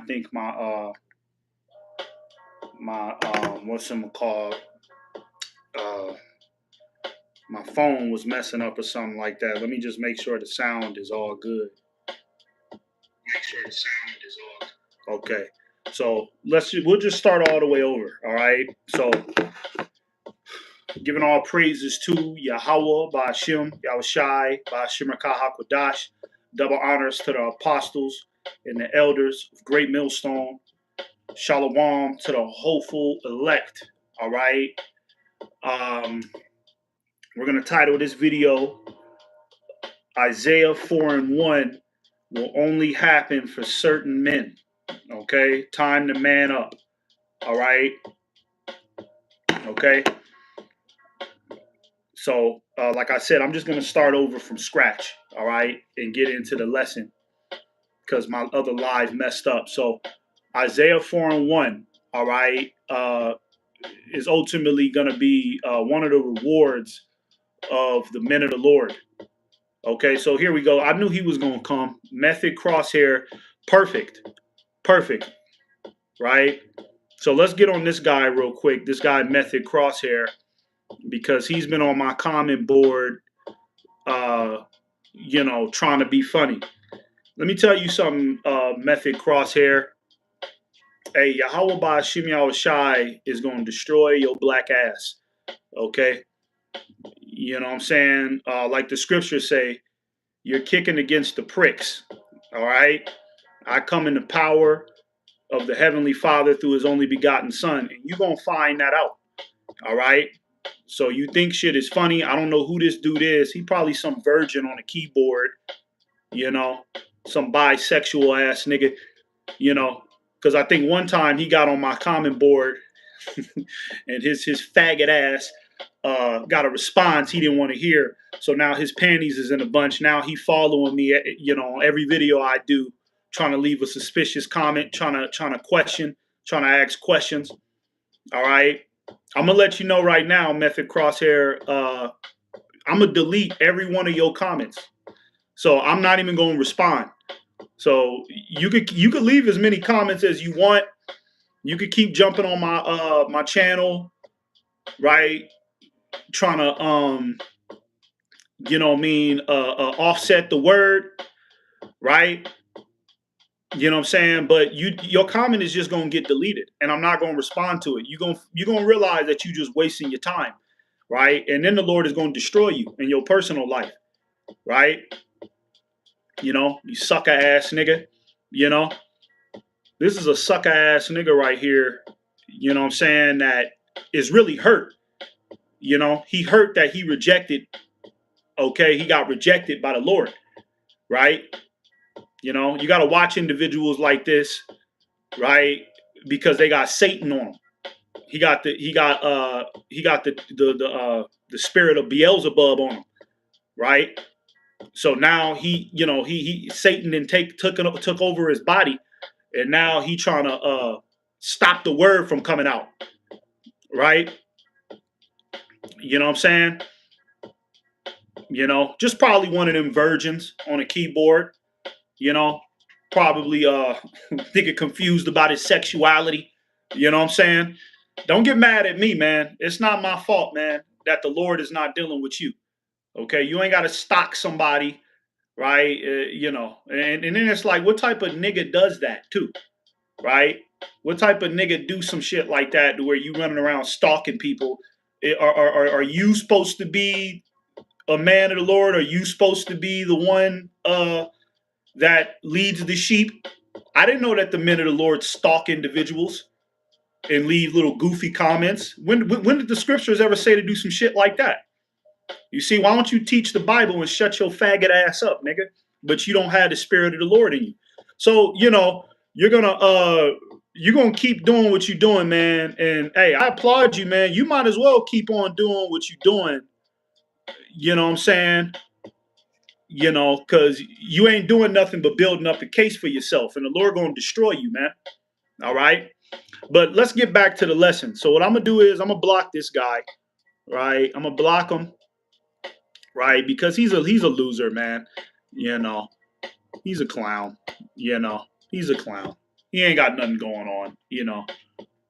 think uh my phone was messing up or something like that. Let me just make sure the sound is all good. Make sure the sound is all good. Okay. So we'll just start all the way over. All right. So giving all praises to Yahweh, Ba'ashem, Yahushai, Ba'ashem Hakwadash. Double honors to the apostles and the elders of Great Millstone. Shalom to the hopeful elect. All right. We're going to title this video Isaiah 4:1 will only happen for certain men. Okay. Time to man up. All right. Okay. So, like I said, I'm just going to start over from scratch, all right, and get into the lesson because my other live messed up. So, Isaiah 4:1, all right, is ultimately going to be one of the rewards of the men of the Lord. Okay, so here we go. I knew he was going to come. Method Crosshair, perfect, right? So let's get on this guy real quick. This guy, Method Crosshair, because he's been on my comment board, trying to be funny. Let me tell you something, Method Crosshair. Hey, Yahweh Ba'ashem Yahushai is going to destroy your black ass. Okay? You know what I'm saying? Like the scriptures say, you're kicking against the pricks. All right? I come in the power of the Heavenly Father through his only begotten Son. And you're going to find that out. All right? So you think shit is funny. I don't know who this dude is. He probably some virgin on a keyboard, some bisexual ass nigga, because I think one time he got on my comment board and his faggot ass got a response he didn't want to hear. So now his panties is in a bunch. Now he following me, on every video I do, trying to leave a suspicious comment, trying to question, trying to ask questions. All right. I'm going to let you know right now, Method Crosshair, I'm going to delete every one of your comments. So I'm not even going to respond. So you could leave as many comments as you want. You could keep jumping on my channel, right? Trying to offset the word, right? You know what I'm saying? But your comment is just going to get deleted, and I'm not going to respond to it. You're going to realize that you're just wasting your time, right? And then the Lord is going to destroy you in your personal life, right? You sucker ass nigga, This is a sucker ass nigga right here, you know what I'm saying, that is really hurt. He hurt that he rejected, okay? He got rejected by the Lord, right? You got to watch individuals like this, right? Because they got Satan on them. He got the spirit of Beelzebub on him, right? So now Satan then took over his body, and now he trying to stop the word from coming out, right? You know what I'm saying? Just probably one of them virgins on a keyboard, probably thinking confused about his sexuality. You know what I'm saying? Don't get mad at me, man. It's not my fault, man, that the Lord is not dealing with you. Okay, you ain't got to stalk somebody, right? And then it's like, what type of nigga does that too, right? What type of nigga do some shit like that to where you running around stalking people? Are you supposed to be a man of the Lord? Are you supposed to be the one that leads the sheep? I didn't know that the men of the Lord stalk individuals and leave little goofy comments. When did the scriptures ever say to do some shit like that? You see, why don't you teach the Bible and shut your faggot ass up, nigga? But you don't have the spirit of the Lord in you. So, you're gonna keep doing what you're doing, man. And hey, I applaud you, man. You might as well keep on doing what you're doing. You know what I'm saying? Because you ain't doing nothing but building up a case for yourself, and the Lord gonna destroy you, man. All right? But let's get back to the lesson. So what I'm gonna do is I'm gonna block this guy, right? I'm gonna block him, right? Because he's a loser, man. He's a clown. He's a clown. He ain't got nothing going on, you know.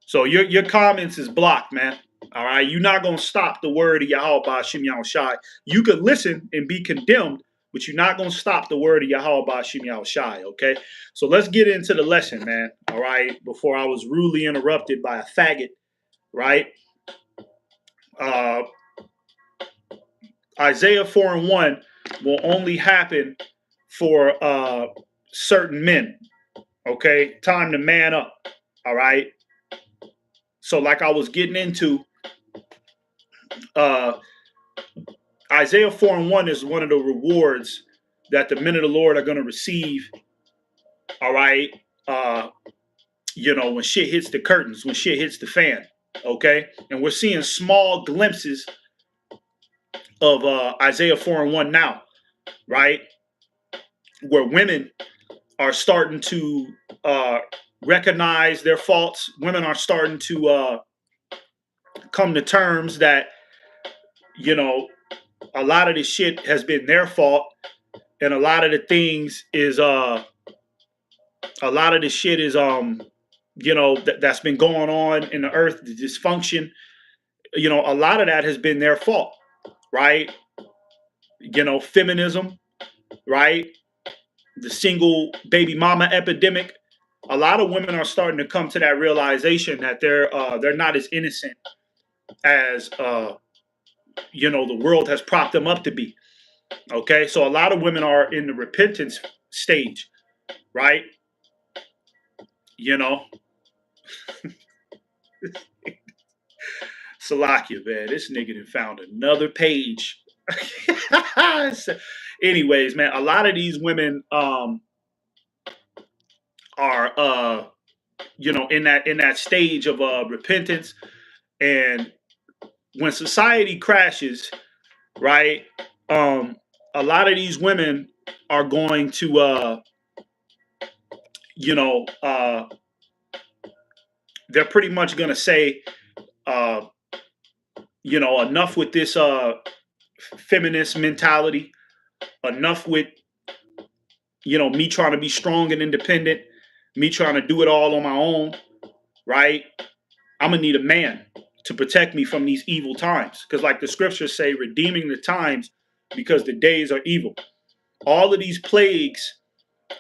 So your comments is blocked, man. All right, you're not gonna stop the word of Yahweh Ba'ashim Yahushai. You could listen and be condemned, but you're not gonna stop the word of Yahweh Ba'ashim Yahushai. Okay, so let's get into the lesson, man. All right, before I was rudely interrupted by a faggot, right? Uh, Isaiah 4:1 will only happen for certain men. Okay, time to man up. All right. So, like I was getting into, Isaiah 4:1 is one of the rewards that the men of the Lord are going to receive. All right. You know, when shit hits the curtains, when shit hits the fan. Okay. And we're seeing small glimpses of Isaiah 4:1 now, right? Where women are starting to recognize their faults. Women are starting to come to terms that, you know, a lot of this shit has been their fault, and a lot of the things is a lot of this shit is you know, that's been going on in the earth, the dysfunction, you know, a lot of that has been their fault, right? You know, feminism, right? The single baby mama epidemic. A lot of women are starting to come to that realization that they're not as innocent as you know, the world has propped them up to be. Okay, so a lot of women are in the repentance stage, right? You know, Salakia, man, this nigga done found another page. Anyways, man, a lot of these women are you know, in that stage of repentance, and when society crashes, right? A lot of these women are going to you know, they're pretty much going to say, uh, you know, enough with this feminist mentality, enough with, you know, me trying to be strong and independent, me trying to do it all on my own, right? I'm going to need a man to protect me from these evil times. Because like the scriptures say, redeeming the times because the days are evil. All of these plagues,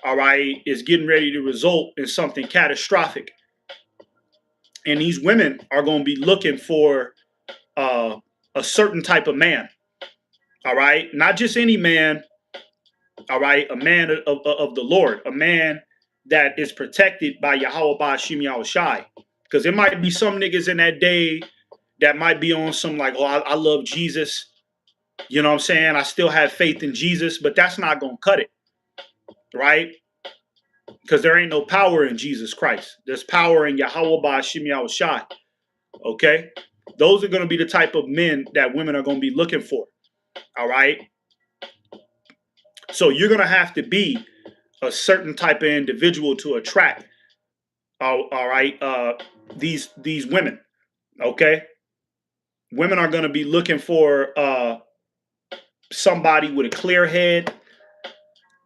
all right, is getting ready to result in something catastrophic. And these women are going to be looking for a certain type of man, all right? Not just any man, all right? A man of the Lord, a man that is protected by Yahweh Ba'ashim Yahushai. Because there might be some niggas in that day that might be on some like, oh, I love Jesus. You know what I'm saying? I still have faith in Jesus, but that's not going to cut it, right? Because there ain't no power in Jesus Christ. There's power in Yahweh Ba'ashim Yahushai, okay? Those are going to be the type of men that women are going to be looking for, all right? So you're going to have to be a certain type of individual to attract, all right, these women, okay? Women are going to be looking for somebody with a clear head,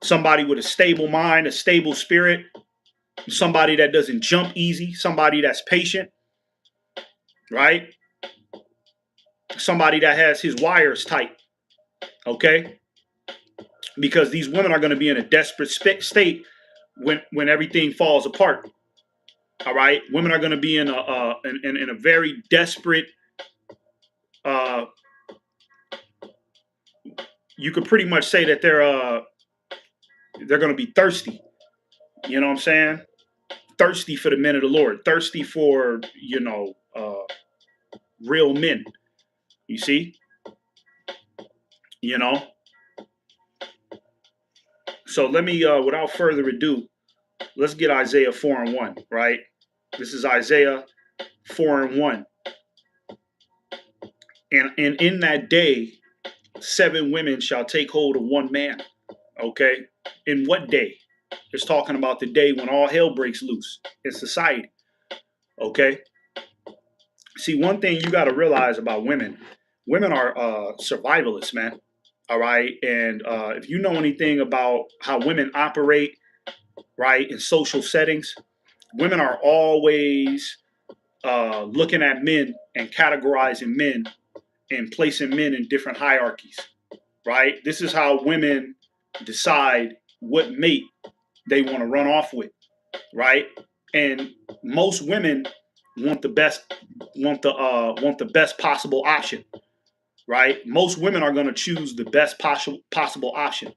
somebody with a stable mind, a stable spirit, somebody that doesn't jump easy, somebody that's patient, right? Somebody that has his wires tight, okay? Because these women are going to be in a desperate state when everything falls apart. All right, women are going to be in a very desperate. You could pretty much say that they're going to be thirsty. You know what I'm saying? Thirsty for the men of the Lord. Thirsty for, you know, real men. You see? You know. So let me, without further ado, let's get Isaiah 4:1, right? This is Isaiah 4:1. And in that day, 7 women shall take hold of one man. Okay? In what day? It's talking about the day when all hell breaks loose in society. Okay? See, one thing you got to realize about women are survivalists, man. All right? And if you know anything about how women operate, right, in social settings, Women are always looking at men and categorizing men and placing men in different hierarchies, right? This is how women decide what mate they want to run off with, right? And most women want the best, want the best possible option, right? Most women are going to choose the best possible option.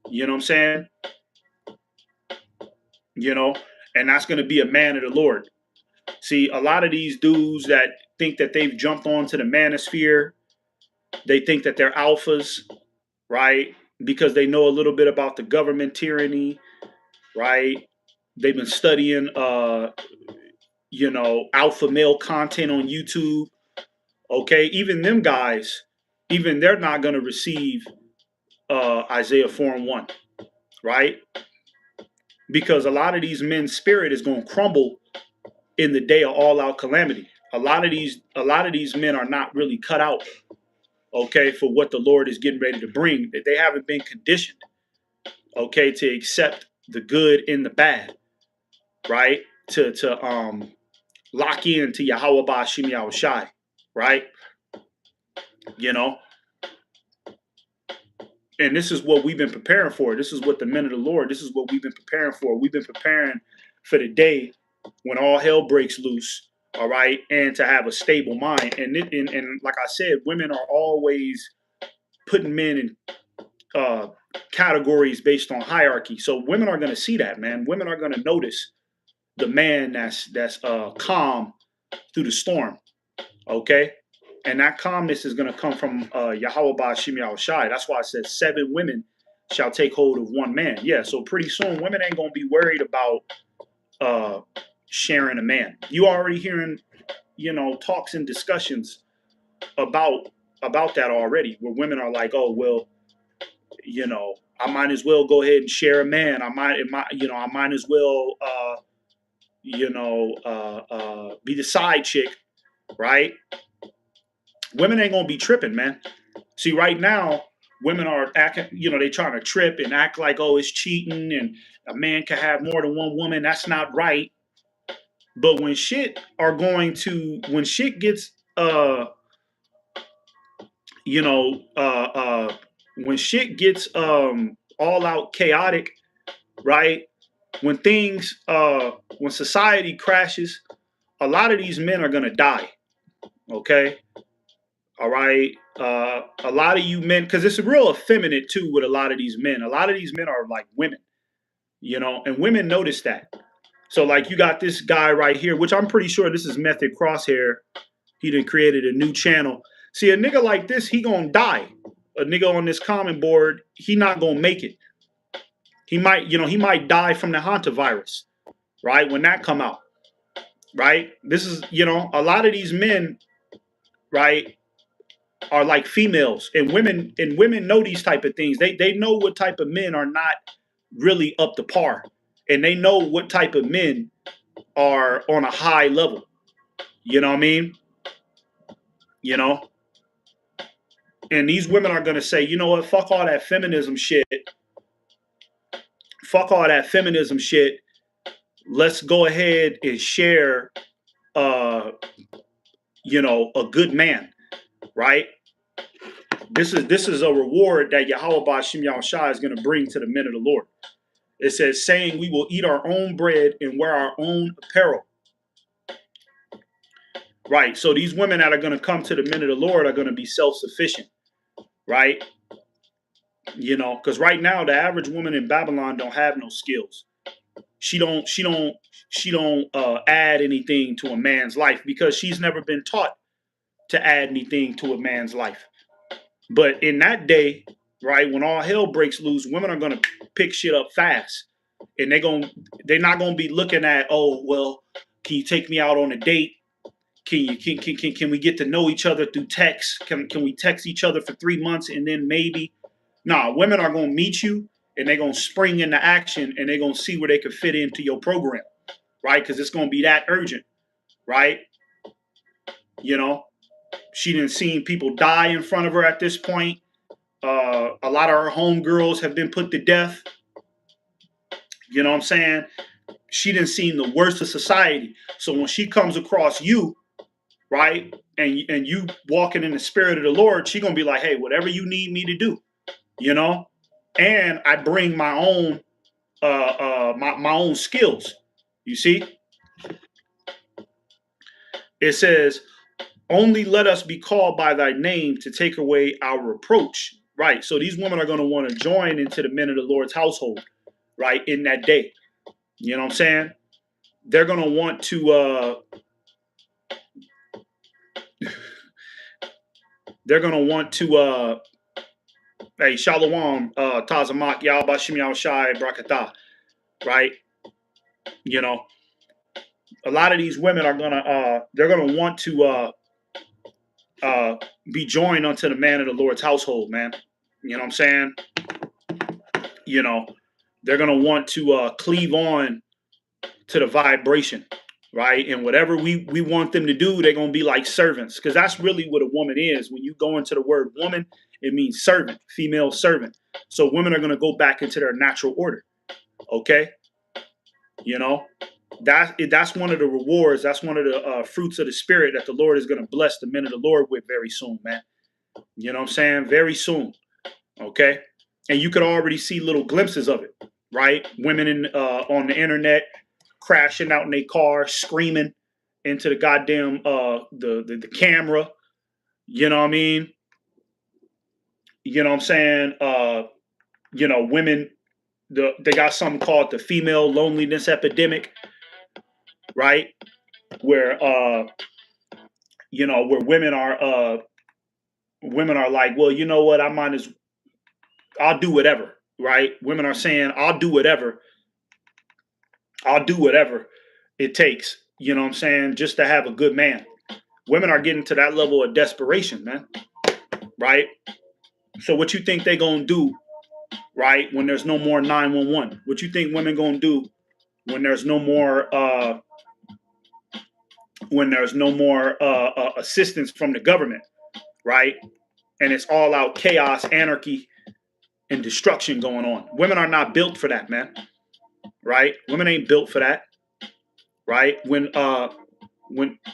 You know what I'm saying? You know, and that's going to be a man of the Lord. See, a lot of these dudes that think that they've jumped onto the manosphere, they think that they're alphas, right? Because they know a little bit about the government tyranny, right? They've been studying, alpha male content on YouTube. Okay, even them guys, even they're not going to receive Isaiah 4:1, right? Because a lot of these men's spirit is going to crumble in the day of all out calamity. A lot of these men are not really cut out, okay, for what the Lord is getting ready to bring. That they haven't been conditioned, okay, to accept the good and the bad, right? To lock in to Yahweh Ba'ashim Yahushai, right? You know, and this is what we've been preparing for. This is what the men of the Lord, this is what we've been preparing for. We've been preparing for the day when all hell breaks loose, all right, and to have a stable mind. And like I said, women are always putting men in categories based on hierarchy. So women are going to see that, man. Women are going to notice the man that's calm through the storm, okay? And that calmness is going to come from Yahweh Ba'ashim Yahushai. That's why I said 7 women shall take hold of one man. Yeah, so pretty soon women ain't going to be worried about sharing a man. You already hearing, talks and discussions about that already, where women are like, oh, well, I might as well go ahead and share a man. I might as well, be the side chick, right? Women ain't gonna be tripping, man. See, right now, women are acting, they trying to trip and act like, oh, it's cheating and a man can have more than one woman. That's not right. But when shit gets, when shit gets all out chaotic, right? When when society crashes, a lot of these men are gonna die. Okay, all right. A lot of you men, because it's real effeminate too with a lot of these men. A lot of these men are like women, and women notice that. So like you got this guy right here, which I'm pretty sure this is Method Crosshair. He done created a new channel. See, a nigga like this, he gonna die. A nigga on this comment board, he not gonna make it. He might die from the hantavirus, right? When that come out, right? This is, a lot of these men, right, are like females, and women know these type of things. They know what type of men are not really up to par, and they know what type of men are on a high level. You know what I mean? And these women are gonna say, you know what? Fuck all that feminism shit. Fuck all that feminism shit. Let's go ahead and share, a good man, right? This is a reward that Yahweh Ba'ashim Yahushai is going to bring to the men of the Lord. It says, saying, we will eat our own bread and wear our own apparel. Right. So these women that are going to come to the men of the Lord are going to be self-sufficient, right? Because right now the average woman in Babylon don't have no skills. She don't add anything to a man's life because she's never been taught to add anything to a man's life. But in that day, right, when all hell breaks loose, women are gonna pick shit up fast, and they're not gonna be looking at, oh, well, can you take me out on a date? Can we get to know each other through text? Can we text each other for 3 months and then maybe? Nah, women are gonna meet you and they're gonna spring into action and they're gonna see where they can fit into your program, right? Because it's gonna be that urgent, right? She done seen people die in front of her at this point. A lot of her homegirls have been put to death. You know what I'm saying? she didn't see the worst of society. So when she comes across you, right, and you walking in the spirit of the Lord, she gonna be like, hey, whatever you need me to do, you know. And I bring my own my own skills. You see, it says, only let us be called by thy name to take away our reproach. Right. So these women are going to want to join into the men of the Lord's household, right, in that day. You know what I'm saying? They're going to want to hey, Shalom, Tazamak, Yahbashim Yahushai, Brakatah, right? You know, a lot of these women are they're gonna want to be joined unto the man of the Lord's household, man. You know what I'm saying? You know, they're gonna want to cleave on to the vibration, right? And whatever we want them to do, they're gonna be like servants, because that's really what a woman is. When you go into the word woman, it means servant, female servant. So women are gonna go back into their natural order. Okay, you know, that's one of the rewards. That's one of the fruits of the spirit that the Lord is gonna bless the men of the Lord with very soon, man. You know what I'm saying? Very soon. Okay, and you could already see little glimpses of it, right? Women on the internet crashing out in their car, screaming into the goddamn the camera. You know what I mean? You know what I'm saying? You know, women, they got something called the female loneliness epidemic, right? Where you know, where women are like, well, you know what, I'll do whatever, right? Women are saying, I'll do whatever it takes, you know what I'm saying, just to have a good man. Women are getting to that level of desperation, man, right? So what you think they gonna do, right, when there's no more 911? What you think women gonna do when there's no more assistance from the government, right? And it's all out chaos, anarchy, and destruction going on. Women are not built for that, man. Right? Women ain't built for that. Right? When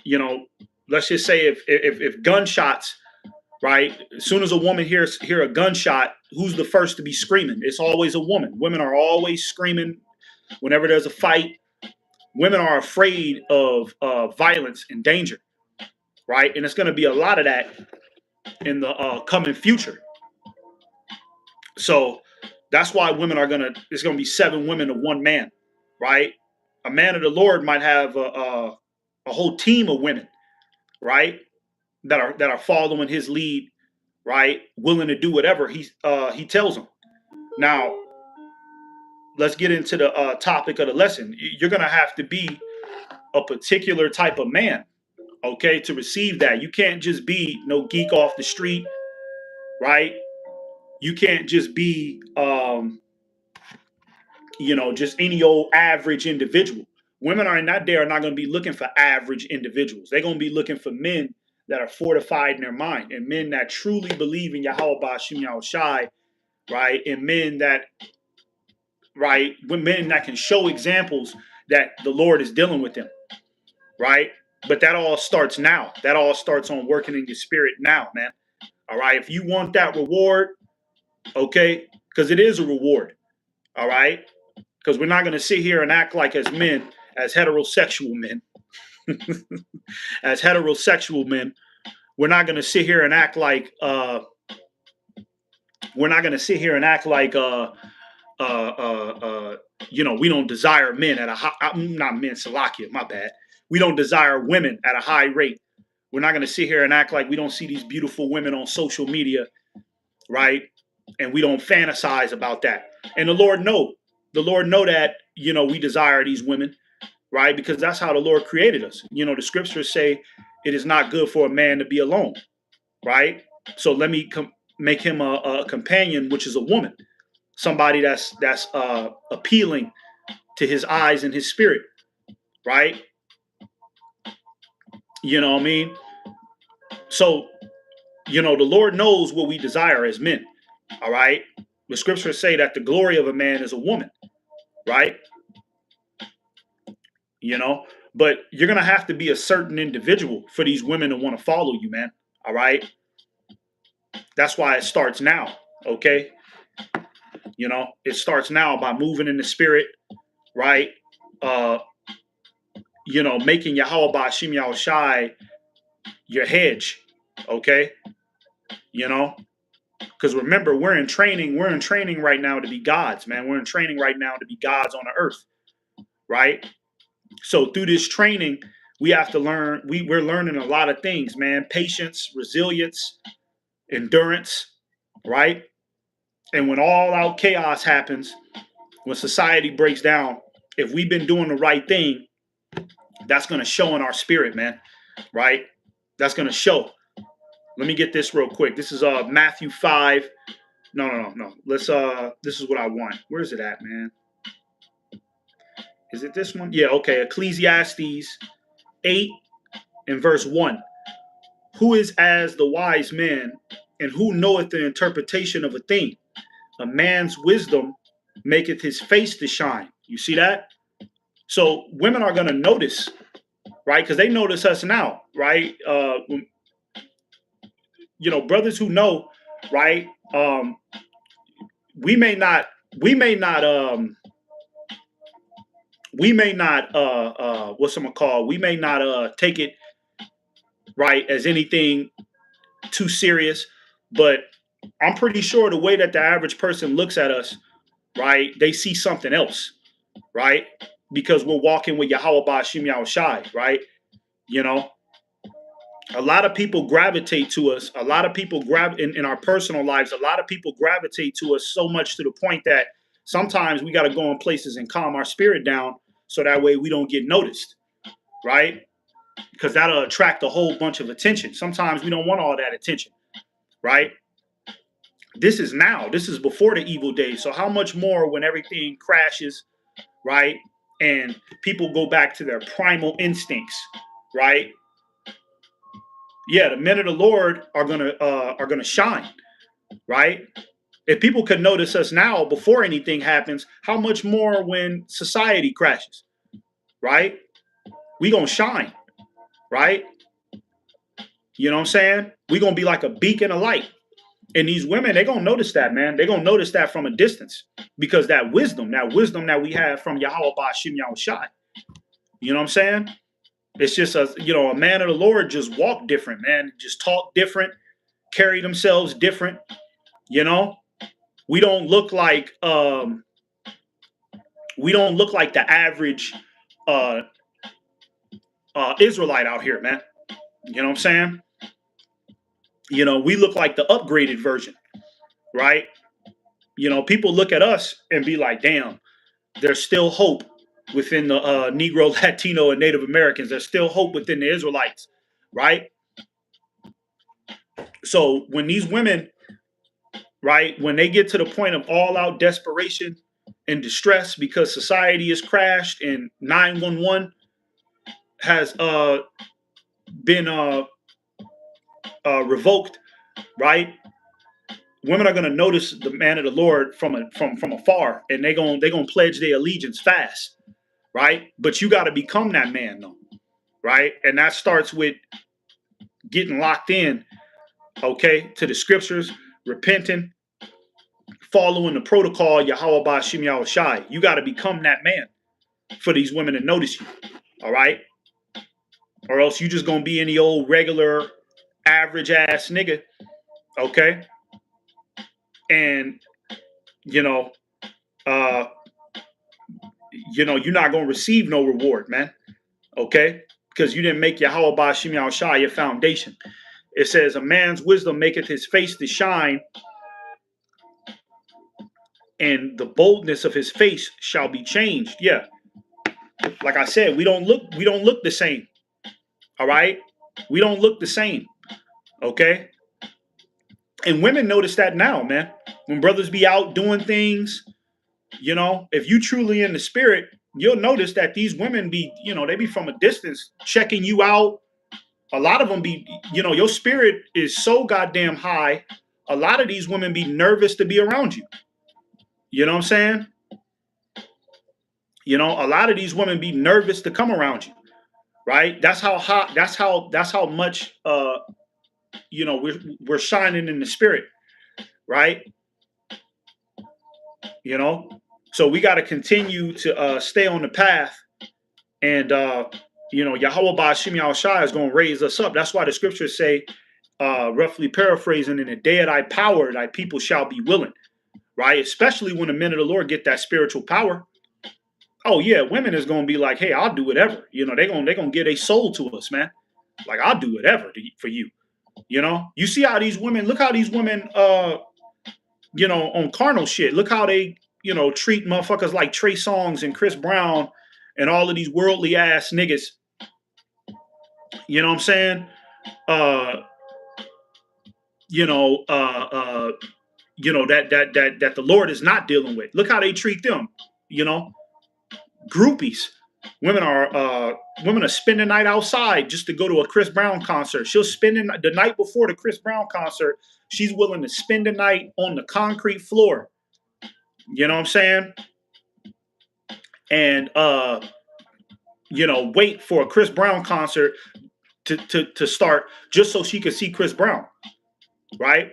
you know, let's just say if gunshots, right? As soon as a woman hear a gunshot, who's the first to be screaming? It's always a woman. Women are always screaming whenever there's a fight. Women are afraid of violence and danger, right? And it's going to be a lot of that in the coming future. So that's why it's going to be 7 women to 1 man, right? A man of the Lord might have a whole team of women, right? That are following his lead, right? Willing to do whatever he tells them. Now, let's get into the topic of the lesson. You're going to have to be a particular type of man, okay, to receive that. You can't just be no geek off the street, right? You can't just be you know, just any old average individual. Women are in that day are not going to be looking for average individuals. They're going to be looking for men that are fortified in their mind, and men that truly believe in Yahweh Ba'ashim Yahushai, right? And men that, right, men that can show examples that the Lord is dealing with them, right? But that all starts now. That all starts on working in your spirit now, man. All right. If you want that reward, okay, because it is a reward. All right. Because we're not going to sit here and act like as men, as heterosexual men, as heterosexual men, we're not going to sit here and act like you know, we don't desire men at a high, not men, Salakia, my bad. We don't desire women at a high rate. We're not going to sit here and act like we don't see these beautiful women on social media, right? And we don't fantasize about that. And the Lord know that, you know, we desire these women, right? Because that's how the Lord created us. You know, the scriptures say it is not good for a man to be alone, right? So let me make him a companion, which is a woman, somebody that's appealing to his eyes and his spirit, right? You know what I mean? So, you know, the Lord knows what we desire as men, all right? The scriptures say that the glory of a man is a woman, right? you know. But you're gonna have to be a certain individual for these women to want to follow you, man. All right. That's why it starts now. Okay. You know, it starts now by moving in the spirit, right? Uh, you know, making Yahweh Ba'ashim Yahweh Shai your hedge. Okay. You know, because remember, we're in training. We're in training right now to be gods, man. We're in training right now to be gods on the earth, right? So through this training, we have to learn. We're learning a lot of things, man. Patience, resilience, endurance, right? And when all out chaos happens, when society breaks down, if we've been doing the right thing, that's going to show in our spirit, man, right? That's going to show. Let me get this real quick. This is Matthew 5. No. Let's this is what I want. Where is it at, man? Is it this one? Yeah, okay. Ecclesiastes 8 and verse 1. Who is as the wise man, and who knoweth the interpretation of a thing? A man's wisdom maketh his face to shine. You see that? So women are going to notice, right? Because they notice us now, right? You know, brothers who know, right? We may not what's I'm gonna call? We may not take it right as anything too serious, but I'm pretty sure the way that the average person looks at us, right? They see something else, right? Because we're walking with Yahweh Ba'ashim Yahweh Shai, right? You know, a lot of people gravitate to us. A lot of people in our personal lives. A lot of people gravitate to us so much to the point that sometimes we got to go in places and calm our spirit down so that way we don't get noticed, right? Because that'll attract a whole bunch of attention. Sometimes we don't want all that attention, right? This is now. This is before the evil days. So how much more when everything crashes, right? And people go back to their primal instincts, right? Yeah, the men of the Lord are gonna shine, right? If people could notice us now before anything happens, how much more when society crashes, right? We gonna shine, right? You know what I'm saying? We gonna be like a beacon of light. And these women, they gonna notice that, man. They gonna notice that from a distance because that wisdom that we have from Yahweh Ba'ashim Yahweh Shai. You know what I'm saying? It's just a man of the Lord just walk different, man. Just talk different, carry themselves different. You know, we don't look like the average Israelite out here, man. You know what I'm saying? You know, we look like the upgraded version, right? You know, people look at us and be like, damn, there's still hope within the Negro, Latino, and Native Americans. There's still hope within the Israelites, right? So when these women, right, when they get to the point of all out desperation and distress because society has crashed and 911 has been revoked, right? Women are gonna notice the man of the Lord from afar, and they're gonna pledge their allegiance fast, right? But you got to become that man, though, right? And that starts with getting locked in, okay, to the scriptures, repenting, following the protocol, Yahweh Ba'ashim Yahweh Shai. You got to become that man for these women to notice you, all right? Or else you just gonna be any old regular average ass nigga, okay? And you know, you're not gonna receive no reward, man. Okay, because you didn't make Yahweh Ba'ashim Yahweh Shai your foundation. It says, "A man's wisdom maketh his face to shine, and the boldness of his face shall be changed." Yeah, like I said, we don't look the same. All right, we don't look the same. Okay, and women notice that now, man. When brothers be out doing things, you know, if you truly in the spirit, you'll notice that these women be, they be from a distance checking you out. A lot of them be, your spirit is so goddamn high. A lot of these women be nervous to be around you. You know what I'm saying? You know, a lot of these women be nervous to come around you, right? That's how hot. That's how much you know we're shining in the spirit, right? You know, so we got to continue to stay on the path, and you know, Yahweh Ba'ashim Yahushua is going to raise us up. That's why the scriptures say, roughly paraphrasing, in the day of thy power, thy people shall be willing, right? Especially when the men of the Lord get that spiritual power. Oh yeah, women is gonna be like, hey, I'll do whatever. You know, they gonna give a soul to us, man. Like I'll do whatever for you. You know, you see how these women look how these women, you know, on carnal shit. Look how they, you know, treat motherfuckers like Trey Songz and Chris Brown and all of these worldly ass niggas. You know what I'm saying? Uh, you know, you know that the Lord is not dealing with. Look how they treat them. You know, groupies. Women are spending the night outside just to go to a Chris Brown concert. She'll spend the night before the Chris Brown concert. She's willing to spend the night on the concrete floor. You know what I'm saying? And you know, wait for a Chris Brown concert to start just so she could see Chris Brown. Right?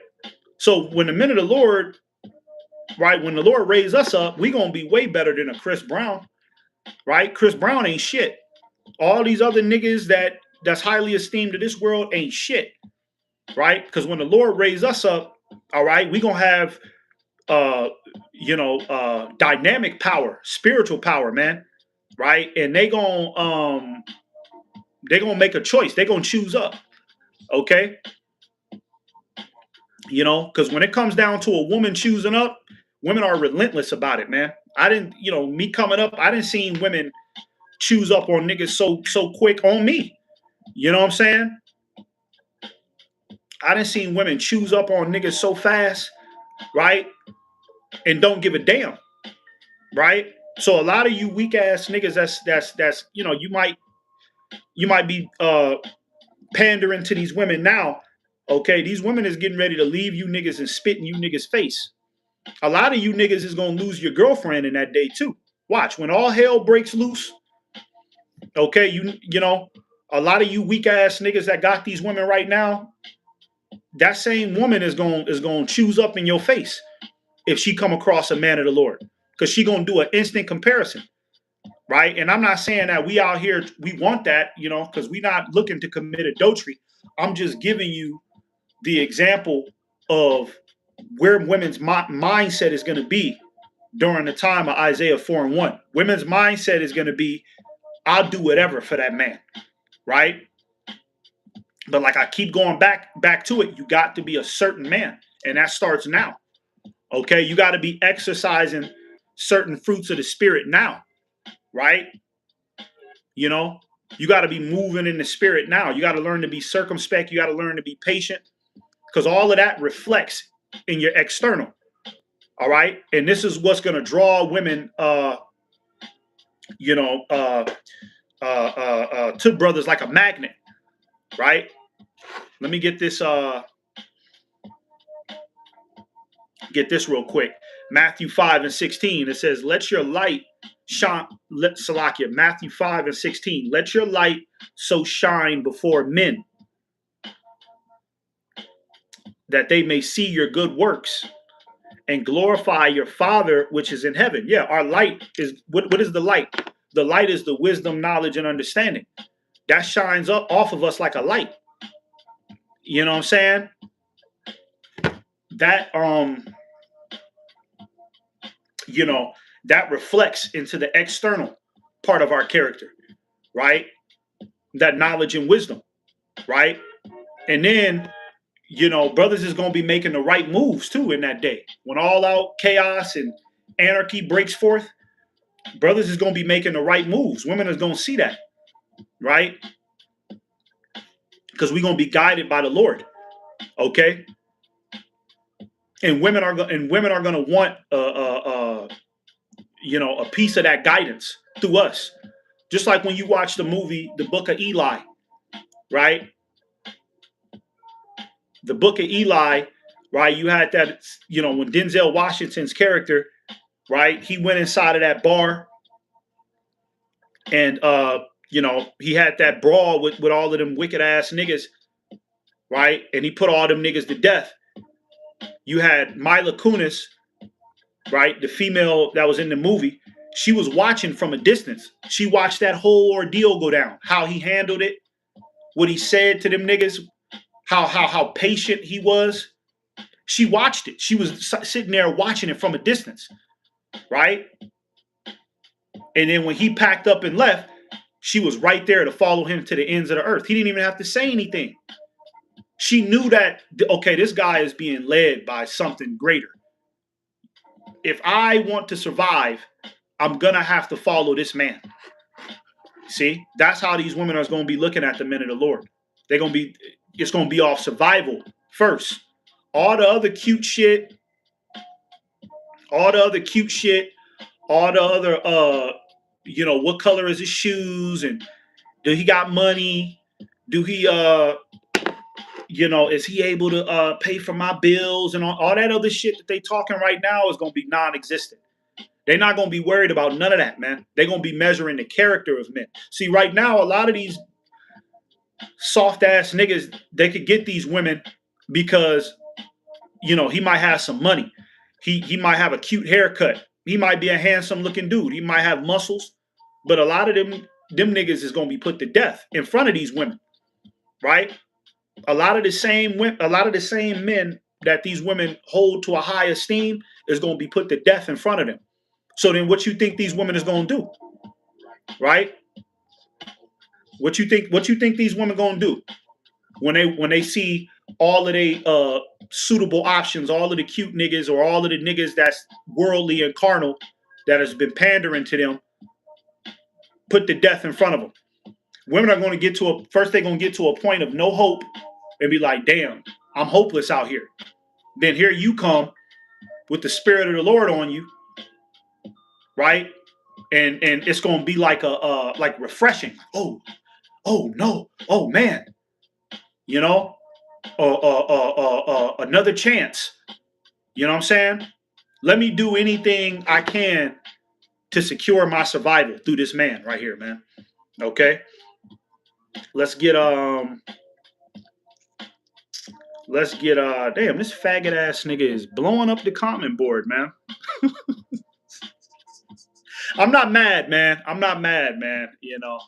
So when the men of the Lord, right, when the Lord raised us up, we're gonna be way better than a Chris Brown. Right? Chris Brown ain't shit. All these other niggas that's highly esteemed in this world ain't shit. Right? Because when the Lord raised us up, all right, we gonna have you know, dynamic power, spiritual power, man. Right? And they gonna make a choice. They gonna choose up. Okay. You know, because when it comes down to a woman choosing up, women are relentless about it, man. I didn't, you know, me coming up, I didn't see women choose up on niggas so quick on me. You know what I'm saying? I didn't see women choose up on niggas so fast, right? And don't give a damn, right? So a lot of you weak ass niggas, that's you know, you might be pandering to these women now. Okay, these women is getting ready to leave you niggas and spit in you niggas' face. A lot of you niggas is gonna lose your girlfriend in that day too. Watch, when all hell breaks loose. Okay, you know, a lot of you weak ass niggas that got these women right now, that same woman is going to choose up in your face if she come across a man of the Lord, because she going to do an instant comparison, right? And I'm not saying that we out here we want that, you know, because we not looking to commit adultery. I'm just giving you the example of where women's mindset is going to be during the time of Isaiah 4:1. Women's mindset is going to be, I'll do whatever for that man, right? But like I keep going back to it, you got to be a certain man, and that starts now. Okay, you got to be exercising certain fruits of the spirit now, right? You know, you got to be moving in the spirit now. You got to learn to be circumspect. You got to learn to be patient, because all of that reflects in your external. All right, and this is what's going to draw women, you know, to brothers like a magnet, right? Let me get this real quick. Matthew 5:16. It says, let your light shine. Salakia, Matthew 5:16. Let your light so shine before men that they may see your good works and glorify your Father which is in heaven. Yeah, our light is, what is the light? The light is the wisdom, knowledge, and understanding. That shines up off of us like a light. You know what I'm saying? That you know, that reflects into the external part of our character, right? That knowledge and wisdom, right? And then, you know, brothers is going to be making the right moves too in that day. When all out chaos and anarchy breaks forth, brothers is going to be making the right moves. Women is going to see that, right? Because we're going to be guided by the Lord, okay? And women are going to want you know, a piece of that guidance through us. Just like when you watch the movie The Book of Eli, right? The Book of Eli, right? You had that, you know, when Denzel Washington's character, right? He went inside of that bar, And you know, he had that brawl with all of them wicked ass niggas, right? And he put all them niggas to death. You had Mila Kunis, right? The female that was in the movie. She was watching from a distance. She watched that whole ordeal go down. How he handled it, what he said to them niggas, how patient he was. She watched it. She was sitting there watching it from a distance, right? And then when he packed up and left, she was right there to follow him to the ends of the earth. He didn't even have to say anything. She knew that, okay, this guy is being led by something greater. If I want to survive, I'm going to have to follow this man. See, that's how these women are going to be looking at the men of the Lord. They're going to be, it's going to be off survival first. All the other cute shit, all the other, you know, what color is his shoes, and do he got money? Do he, you know, is he able to pay for my bills, and all that other shit that they talking right now is going to be non-existent. They're not going to be worried about none of that, man. They're going to be measuring the character of men. See, right now, a lot of these soft ass niggas, they could get these women because, you know, he might have some money. He might have a cute haircut. He might be a handsome looking dude. He might have muscles. But a lot of them niggas is going to be put to death in front of these women, right? A lot of the same men that these women hold to a high esteem is going to be put to death in front of them. So then what you think these women is going to do? Right? What you think these women going to do when they see all of the suitable options, all of the cute niggas, or all of the niggas that's worldly and carnal that has been pandering to them, put to death in front of them? Women are going to get to they're going to get to a point of no hope and be like, damn, I'm hopeless out here. Then here you come with the spirit of the Lord on you, right? And it's going to be like like refreshing. Oh no, oh man, you know, another chance. You know what I'm saying? Let me do anything I can to secure my survival through this man right here, man. Okay, let's get damn, this faggot ass nigga is blowing up the comment board, man. I'm not mad, man. You know,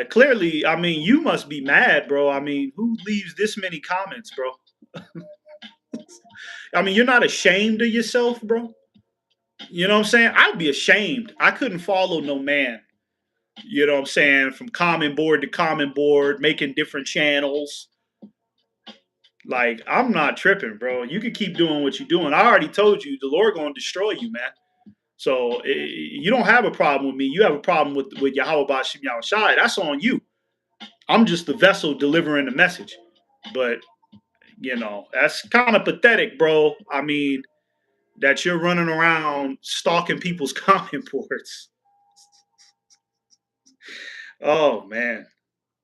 clearly, I mean, you must be mad, bro. I mean, who leaves this many comments, bro? I mean, you're not ashamed of yourself, bro. You know what I'm saying? I'd be ashamed. I couldn't follow no man. You know what I'm saying? From comment board to comment board, making different channels. Like, I'm not tripping, bro. You can keep doing what you're doing. I already told you, the Lord gonna destroy you, man. So you don't have a problem with me. You have a problem with Yahweh Bashim Yahushai. That's on you. I'm just the vessel delivering the message. But, you know, that's kind of pathetic, bro. I mean, that you're running around stalking people's comment boards. Oh, man.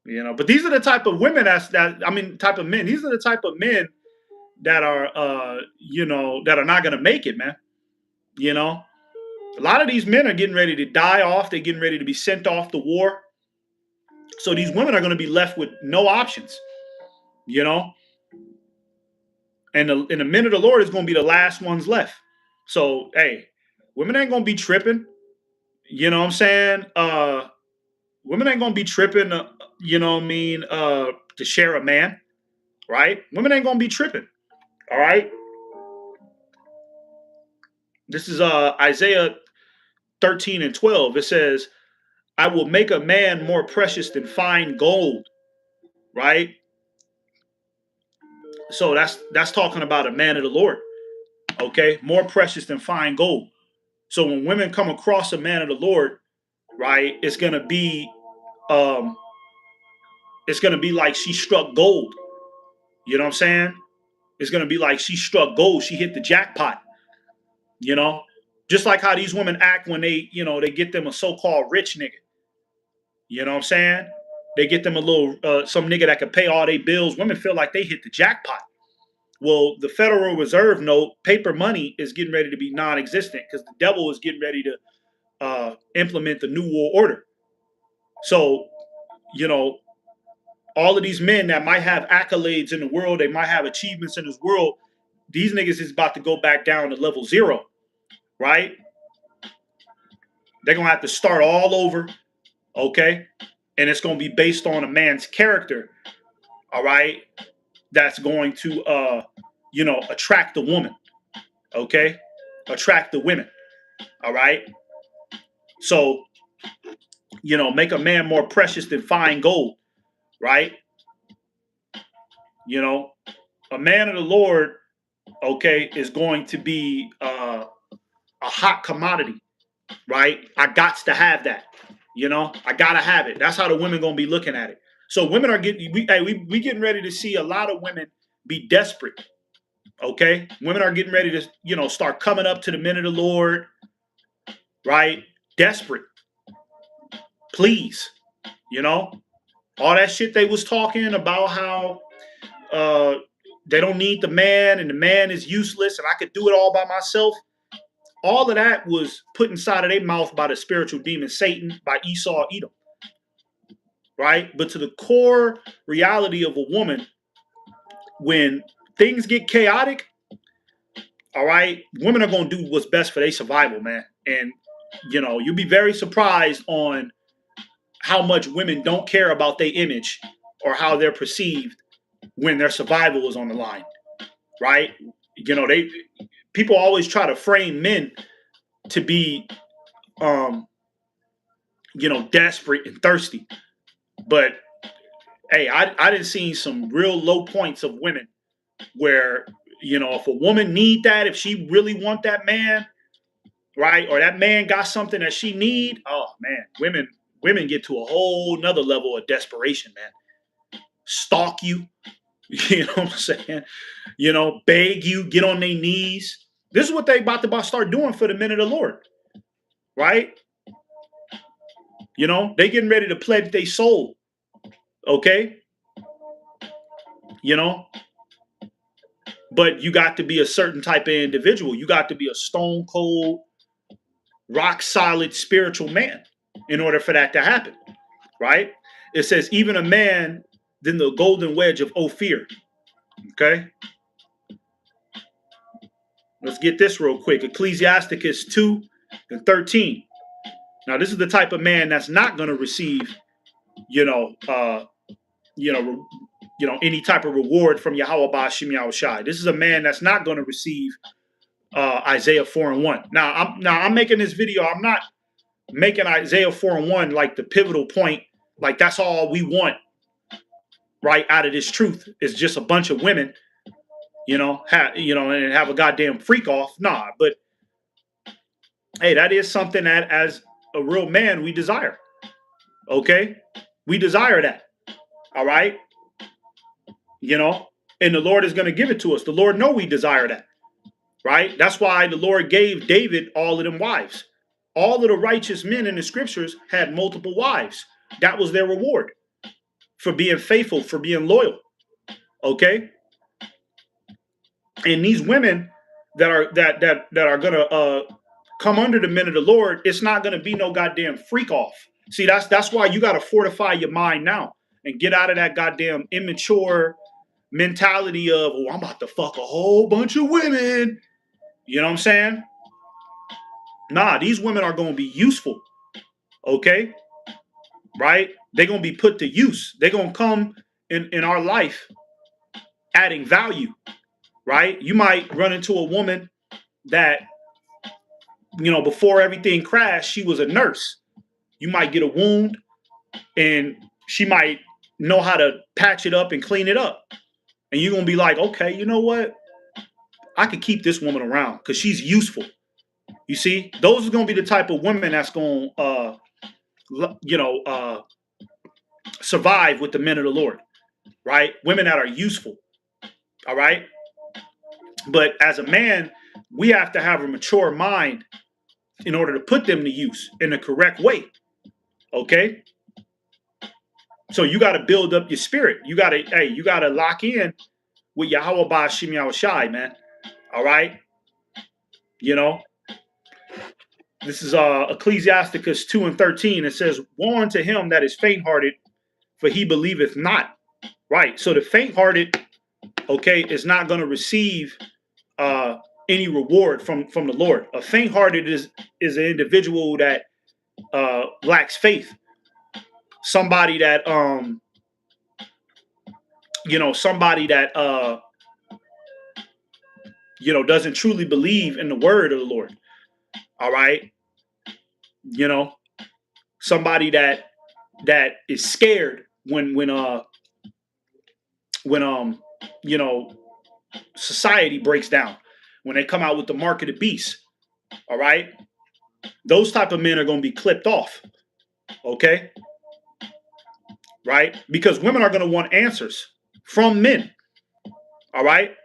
You know, but these are the type of women type of men. These are the type of men that are, you know, that are not going to make it, man. You know, a lot of these men are getting ready to die off. They're getting ready to be sent off to war. So these women are going to be left with no options, you know. And the men of the Lord is going to be the last ones left. So, hey, women ain't going to be tripping. You know what I'm saying? Women ain't going to be tripping, you know what I mean, to share a man, right? Women ain't going to be tripping, all right? This is Isaiah 13 and 12. It says, I will make a man more precious than fine gold, right? So that's talking about a man of the Lord, okay? More precious than fine gold. So when women come across a man of the Lord, right, it's gonna be like she struck gold. You know what I'm saying? It's gonna be like she struck gold. She hit the jackpot. You know, just like how these women act when they, you know, they get them a so-called rich nigga. You know what I'm saying? They get them a little some nigga that can pay all their bills. Women feel like they hit the jackpot. Well, the Federal Reserve note, paper money, is getting ready to be non-existent because the devil is getting ready to implement the New World Order. So, you know, all of these men that might have accolades in the world, they might have achievements in this world, these niggas is about to go back down to level zero, right? They're gonna have to start all over, okay? And it's gonna be based on a man's character, all right? That's going to attract the woman, okay? Attract the women, all right? So, make a man more precious than fine gold, right? You know, a man of the Lord, okay, is going to be a hot commodity, right? I got to have that. I gotta have it. That's how the women gonna be looking at it. So women are getting we getting ready to see a lot of women be desperate. Okay, women are getting ready to start coming up to the men of the Lord, right? Desperate, please, all that shit they was talking about how they don't need the man and the man is useless and I could do it all by myself. All of that was put inside of their mouth by the spiritual demon Satan, by Esau, Edom, right? But to the core reality of a woman, when things get chaotic, all right, women are going to do what's best for their survival, man. And, you'll be very surprised on how much women don't care about their image or how they're perceived when their survival is on the line, right? People always try to frame men to be desperate and thirsty. But hey, I didn't see some real low points of women where, if a woman need that, if she really want that man, right, or that man got something that she need, oh man, women get to a whole nother level of desperation, man. Stalk you, you know what I'm saying? Beg you, get on their knees. This is what they about to start doing for the men of the Lord, right? They getting ready to pledge their soul, okay? But you got to be a certain type of individual. You got to be a stone cold, rock solid spiritual man in order for that to happen, right? It says, even a man than the golden wedge of Ophir, okay? Let's get this real quick. Ecclesiasticus 2 and 13. Now, this is the type of man that's not going to receive, any type of reward from Yahweh Ba'Shem Yahushai. This is a man that's not going to receive Isaiah 4 and 1. Now I'm making this video. I'm not making Isaiah 4 and 1 like the pivotal point. Like that's all we want, right? Out of this truth is just a bunch of women, and have a goddamn freak off. Nah, but hey, that is something that as a real man we desire. Okay, we desire that. All right, and the Lord is going to give it to us. The Lord know we desire that. Right? That's why the Lord gave David all of them wives. All of the righteous men in the scriptures had multiple wives. That was their reward for being faithful, for being loyal. Okay? And these women that are gonna come under the men of the Lord, it's not gonna be no goddamn freak off. See, that's why you gotta fortify your mind now and get out of that goddamn immature mentality of, oh, I'm about to fuck a whole bunch of women. You know what I'm saying? Nah, these women are going to be useful. Okay? Right? They're going to be put to use. They're going to come in our life adding value. Right? You might run into a woman that, before everything crashed, she was a nurse. You might get a wound and she might know how to patch it up and clean it up. And you're going to be like, okay, you know what? I could keep this woman around because she's useful. You see, those are going to be the type of women that's going to, survive with the men of the Lord, right? Women that are useful, all right? But as a man, we have to have a mature mind in order to put them to use in the correct way, okay? So you got to build up your spirit. You got to lock in with Yahweh Ba'Shem Yahushai, man, all right? This is Ecclesiasticus 2:13. It says, "Woe unto him that is faint-hearted, for he believeth not." Right. So the faint-hearted, okay, is not going to receive any reward from the Lord. A faint-hearted is an individual that lacks faith. Somebody that somebody that doesn't truly believe in the word of the Lord. All right. Somebody that is scared when society breaks down, when they come out with the mark of the beast. All right. Those type of men are going to be clipped off. Okay. Right. Because women are going to want answers from men. All right.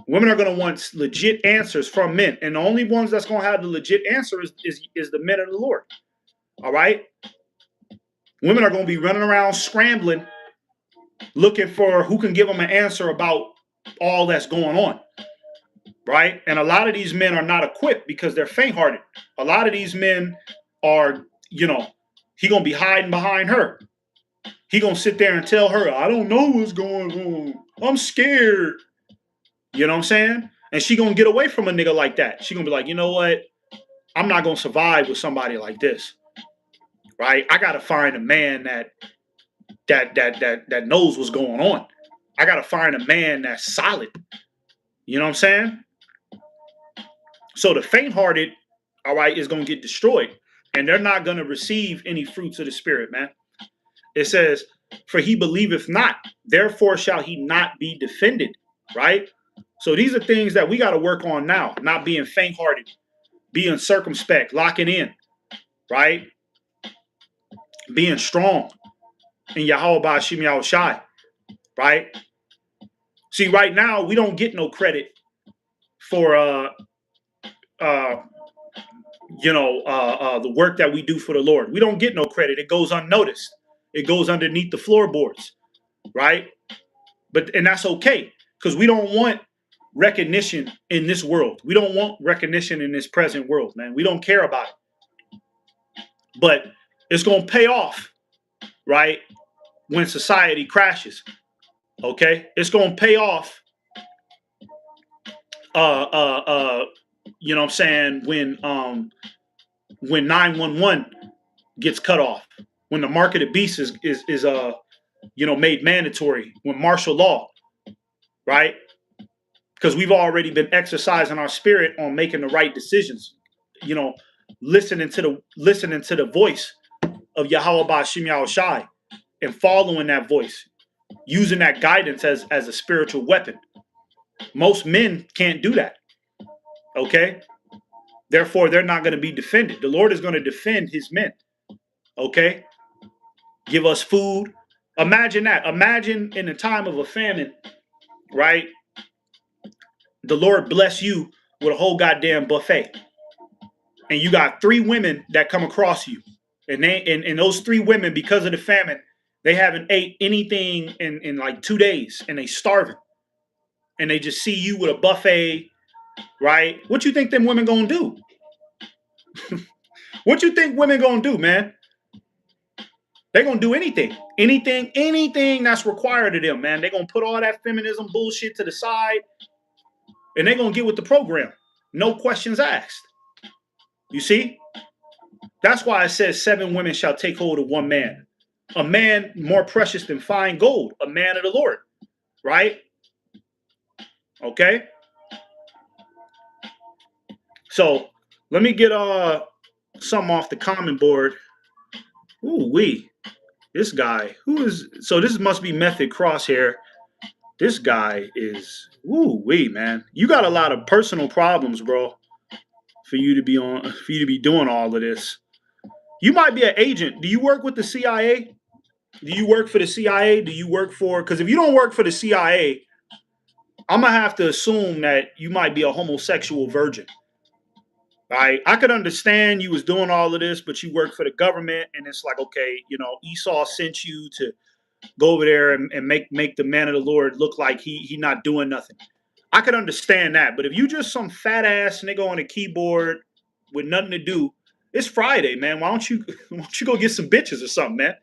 Women are going to want legit answers from men. And the only ones that's going to have the legit answer is the men of the Lord. All right. Women are going to be running around scrambling, looking for who can give them an answer about all that's going on. Right. And a lot of these men are not equipped because they're faint-hearted. A lot of these men are, he going to be hiding behind her. He going to sit there and tell her, "I don't know what's going on. I'm scared." You know what I'm saying? And she going to get away from a nigga like that. She going to be like, "You know what? I'm not going to survive with somebody like this." Right? I got to find a man that knows what's going on. I got to find a man that's solid. You know what I'm saying? So the faint-hearted, all right, is going to get destroyed. And they're not going to receive any fruits of the Spirit, man. It says, "For he believeth not, therefore shall he not be defended." Right? So these are things that we got to work on now. Not being faint-hearted, being circumspect, locking in, right? Being strong in Yahweh Ba'ashim Yahushai, right? See, right now we don't get no credit for the work that we do for the Lord. We don't get no credit. It goes unnoticed. It goes underneath the floorboards, right? And that's okay, because we don't want recognition in this world. We don't want recognition in this present world, man. We don't care about it. But it's going to pay off, right, when society crashes. Okay? It's going to pay off, you know what I'm saying, when 911 gets cut off, when the mark of the beast is made mandatory, when martial law, right? Because we've already been exercising our spirit on making the right decisions, listening to the voice of Yahweh Ba'ashim Yahushai and following that voice, using that guidance as a spiritual weapon. Most men can't do that. Okay? Therefore, they're not going to be defended. The Lord is going to defend his men. Okay? Give us food. Imagine that. Imagine in the time of a famine, right? The Lord bless you with a whole goddamn buffet. And you got 3 women that come across you. And those 3 women, because of the famine, they haven't ate anything in like 2 days, and they starving. And they just see you with a buffet, right? What you think them women gonna do? What you think women gonna do, man? They gonna do anything that's required of them, man. They gonna put all that feminism bullshit to the side, and they gonna get with the program. No questions asked. You see? That's why it says 7 women shall take hold of 1 man. A man more precious than fine gold. A man of the Lord. Right? Okay? So, let me get something off the comment board. Ooh, this guy, so this must be Method Crosshair. This guy is, man. You got a lot of personal problems, bro, for you to be doing all of this. You might be an agent. Do you work with the CIA? Do you work for the CIA? Do you work for, because if you don't work for the CIA, I'm going to have to assume that you might be a homosexual virgin. Right? I could understand you was doing all of this, but you work for the government, and it's like, okay, Esau sent you to go over there and make the man of the Lord look like he not doing nothing. I could understand that, but if you just some fat ass nigga on a keyboard with nothing to do, It's Friday, man. Why don't you go get some bitches or something, man?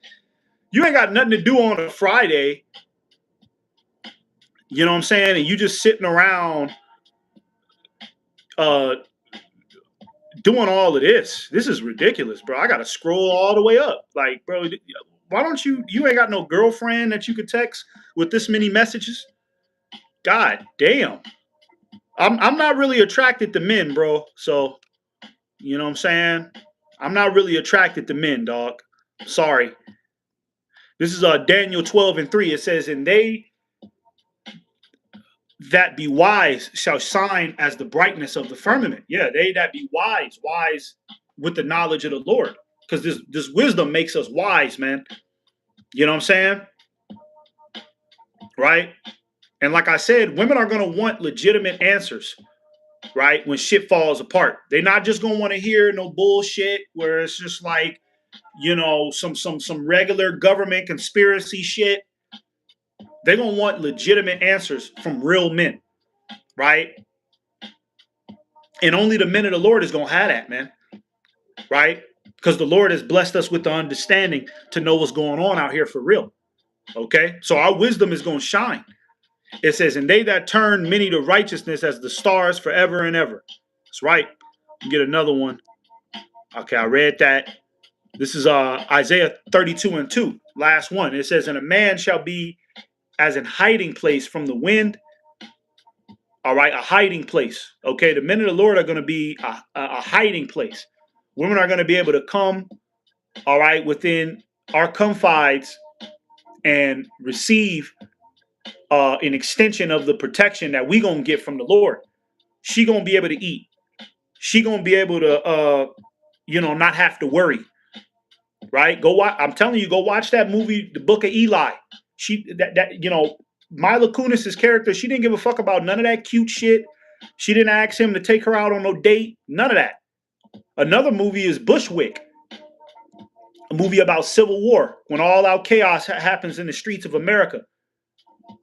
You ain't got nothing to do on a Friday. You know what I'm saying? And you just sitting around uh doing all of this. This is ridiculous, bro. I gotta scroll all the way up. Like, bro, why don't you ain't got no girlfriend that you could text with this many messages? God damn. I'm not really attracted to men, bro. So, you know what I'm saying? I'm not really attracted to men, dog. Sorry. This is Daniel 12:3. It says, and they that be wise shall shine as the brightness of the firmament. Yeah, they that be wise with the knowledge of the Lord. Because this wisdom makes us wise, man. You know what I'm saying? Right? And like I said, women are going to want legitimate answers, right? When shit falls apart. They're not just going to want to hear no bullshit where it's just like, you know, some regular government conspiracy shit. They're going to want legitimate answers from real men, right? And only the men of the Lord is going to have that, man, right? Because the Lord has blessed us with the understanding to know what's going on out here for real, okay? So our wisdom is going to shine. It says, and they that turn many to righteousness as the stars forever and ever. That's right. You get another one. Okay, I read that. This is Isaiah 32:2, last one. It says, and a man shall be as an hiding place from the wind. All right, a hiding place. Okay, the men of the Lord are going to be a hiding place. Women are going to be able to come, all right, within our confines and receive an extension of the protection that we going to get from the Lord. She going to be able to eat. She going to be able to, not have to worry. Right? Go watch. I'm telling you, go watch that movie, The Book of Eli. Mila Kunis's character, she didn't give a fuck about none of that cute shit. She didn't ask him to take her out on no date. None of that. Another movie is Bushwick, a movie about civil war, when all out chaos happens in the streets of America.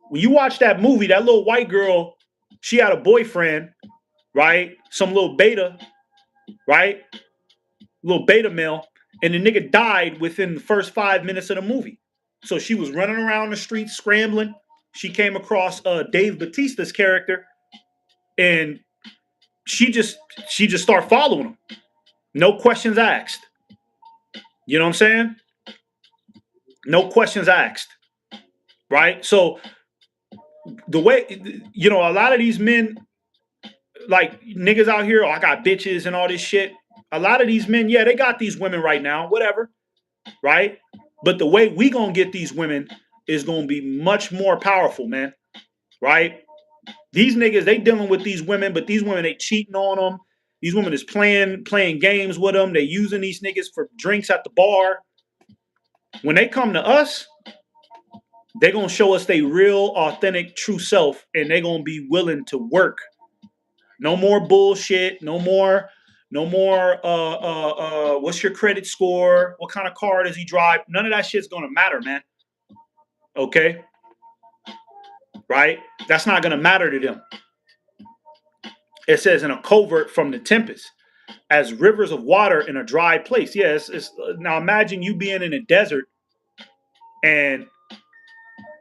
When you watch that movie, that little white girl, she had a boyfriend, right? Some little beta, right? Little beta male. And the nigga died within the first 5 minutes of the movie. So she was running around the streets scrambling. She came across Dave Bautista's character, and she just started following him. No questions asked. You know what I'm saying? No questions asked. Right? So the way, a lot of these men, like niggas out here, I got bitches and all this shit. A lot of these men, yeah, they got these women right now, whatever. Right? But the way we gonna get these women is gonna be much more powerful, man. Right? These niggas, they dealing with these women, but these women, they cheating on them. These women is playing games with them. They using these niggas for drinks at the bar. When they come to us, they gonna show us they real, authentic, true self, and they gonna be willing to work. No more bullshit. No more. What's your credit score? What kind of car does he drive? None of that shit's gonna matter, man. Okay? Right? That's not gonna matter to them. It says in a covert from the tempest, as rivers of water in a dry place. Yes, now imagine you being in a desert, and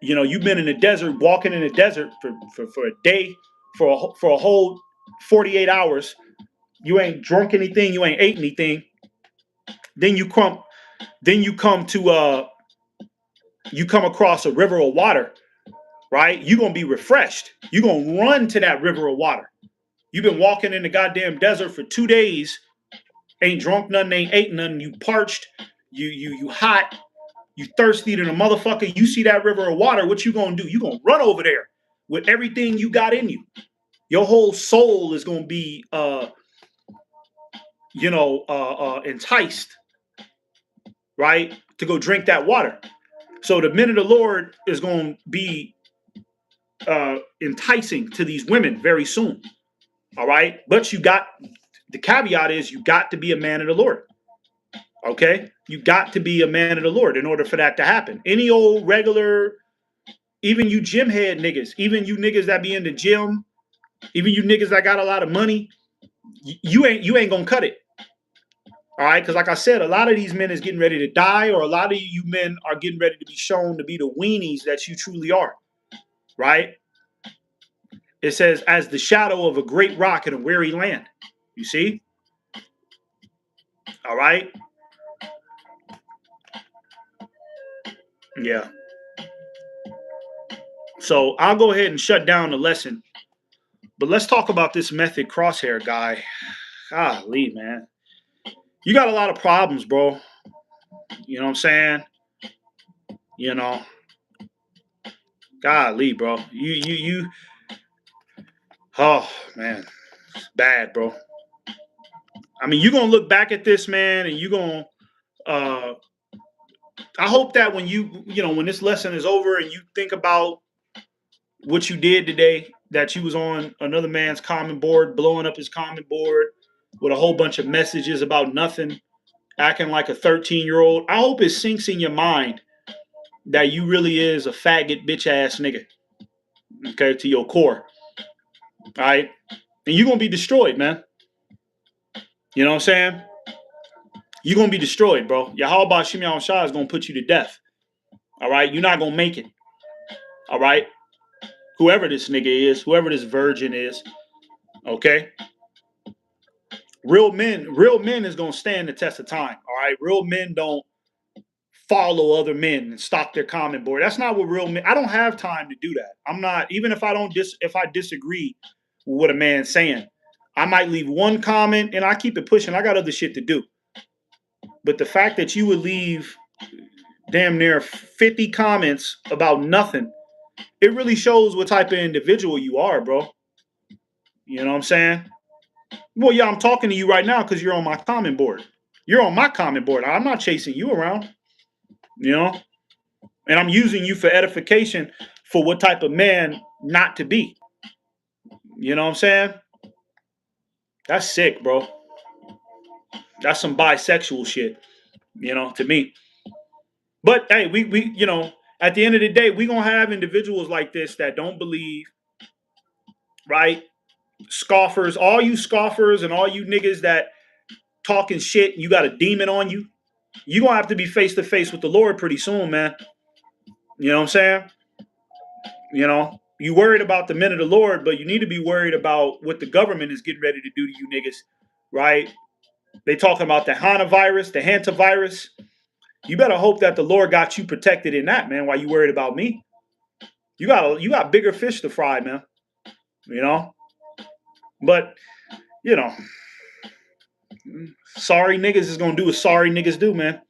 you've been in the desert, walking in the desert for a day, for a whole 48 hours. You ain't drunk anything, you ain't ate anything. Then you come across a river of water, right? You're gonna be refreshed. You're gonna run to that river of water. You've been walking in the goddamn desert for 2 days, ain't drunk nothing, ain't ate nothing, you parched, you hot, you thirsty than a motherfucker. You see that river of water, what you gonna do? You gonna run over there with everything you got in you. Your whole soul is gonna be enticed, right, to go drink that water. So the men of the Lord is gonna be enticing to these women very soon. All right. But the caveat is you got to be a man of the Lord. Okay. You got to be a man of the Lord in order for that to happen. Any old regular, even you gym head niggas, even you niggas that be in the gym, even you niggas that got a lot of money, you ain't gonna cut it. All right, because like I said, a lot of these men is getting ready to die, or a lot of you men are getting ready to be shown to be the weenies that you truly are. Right? It says, as the shadow of a great rock in a weary land. You see? All right. Yeah. So I'll go ahead and shut down the lesson. But let's talk about this Method Crosshair guy. Golly, man. You got a lot of problems, bro. You know what I'm saying? You know. Golly, bro. You. Oh, man. It's bad, bro. I mean, you're going to look back at this, man, and you're going to. I hope that when when this lesson is over and you think about what you did today, that you was on another man's comment board, blowing up his comment board with a whole bunch of messages about nothing, acting like a 13-year-old. I hope it sinks in your mind that you really is a faggot bitch ass nigga. Okay, to your core. All right. And you're gonna be destroyed, man. You know what I'm saying? You're gonna be destroyed, bro. Yahweh Shimei Shah is gonna put you to death. All right, you're not gonna make it. All right. Whoever this nigga is, whoever this virgin is, okay? Real men is gonna stand the test of time. All right. Real men don't follow other men and stalk their comment board. That's not what real men. I don't have time to do that. I'm not, even if I disagree with what a man's saying, I might leave one comment and I keep it pushing. I got other shit to do. But the fact that you would leave damn near 50 comments about nothing, it really shows what type of individual you are, bro. You know what I'm saying? Well, yeah, I'm talking to you right now because you're on my comment board. You're on my comment board. I'm not chasing you around. You know? And I'm using you for edification for what type of man not to be. You know what I'm saying? That's sick, bro. That's some bisexual shit, to me. But hey, we at the end of the day, we gonna have individuals like this that don't believe, right? Scoffers, all you scoffers and all you niggas that talking shit, you got a demon on you. You gonna have to be face to face with the Lord pretty soon, man. You know what I'm saying? You worried about the men of the Lord, but you need to be worried about what the government is getting ready to do to you niggas, right? They talking about the hantavirus, the hantavirus. You better hope that the Lord got you protected in that, man, while you worried about me. You got bigger fish to fry, man. But, sorry niggas is gonna do what sorry niggas do, man.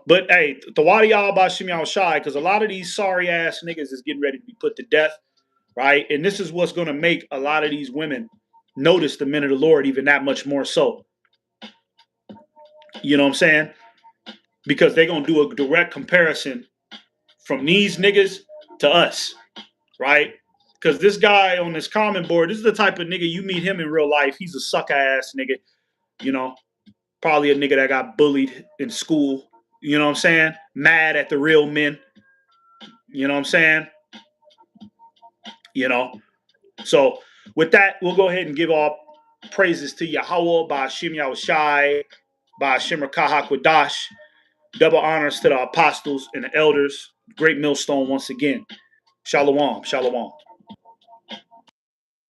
But hey, Tawadi Alba Shimei Shai, because a lot of these sorry ass niggas is getting ready to be put to death, right? And this is what's gonna make a lot of these women notice the men of the Lord even that much more so. You know what I'm saying? Because they're gonna do a direct comparison from these niggas to us, right? Because this guy on this comment board, this is the type of nigga you meet him in real life. He's a suck ass nigga, probably a nigga that got bullied in school. You know what I'm saying? Mad at the real men. You know what I'm saying? So with that, we'll go ahead and give all praises to Yahweh by Hashem Yahushai, by Hashem Rakahakwadash. Double honors to the apostles and the elders. Great millstone once again. Shalom. Shalom.